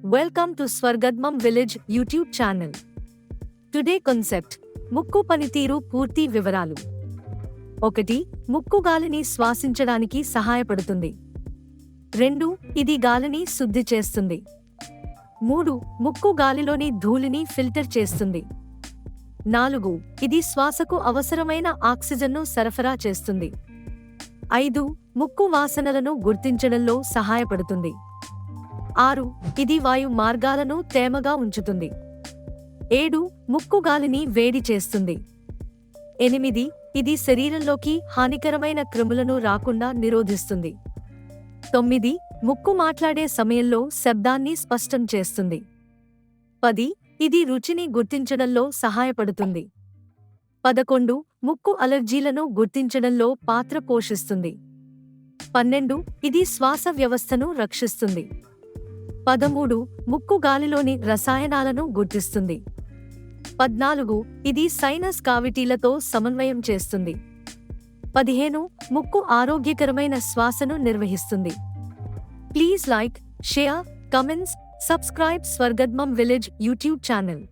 Welcome to Swargadmam Village YouTube channel. Today concept ముక్కు పనితీరు పూర్తి వివరాలు. 1. ముక్కు గాలిని శ్వాసించడానికి సహాయపడుతుంది. 2. ఇది గాలిని శుద్ధి చేస్తుంది. 3. ముక్కు గాలిలోని ధూళిని ఫిల్టర్ చేస్తుంది. 4. ఇది శ్వాసకు అవసరమైన ఆక్సిజన్ను సరఫరా చేస్తుంది. 5. ముక్కు వాసనలను గుర్తించడంలో సహాయపడుతుంది. 6. ఇది వాయు మార్గాలను తేమగా ఉంచుతుంది. 7. ముక్కు గాలిని వేడి చేస్తుంది. 8. ఇది శరీరంలోకి హానికరమైన క్రిములను రాకుండా నిరోధిస్తుంది. 9. ముక్కు మాట్లాడే సమయంలో శబ్దాన్ని స్పష్టం చేస్తుంది. 10. ఇది రుచిని గుర్తించడంలో సహాయపడుతుంది. 11. ముక్కు అలర్జీలను గుర్తించడంలో పాత్ర పోషిస్తుంది. 12. ఇది శ్వాస వ్యవస్థను రక్షిస్తుంది. 13. ముక్కు గాలిలోని రసాయనాలను గుర్తిస్తుంది. 14. ఇది సైనస్ కావిటీలతో సమన్వయం చేస్తుంది. 15. ముక్కు ఆరోగ్యకరమైన శ్వాసను నిర్వహిస్తుంది. Please like, share, comments, subscribe స్వర్గద్మం విలేజ్ యూట్యూబ్ ఛానల్.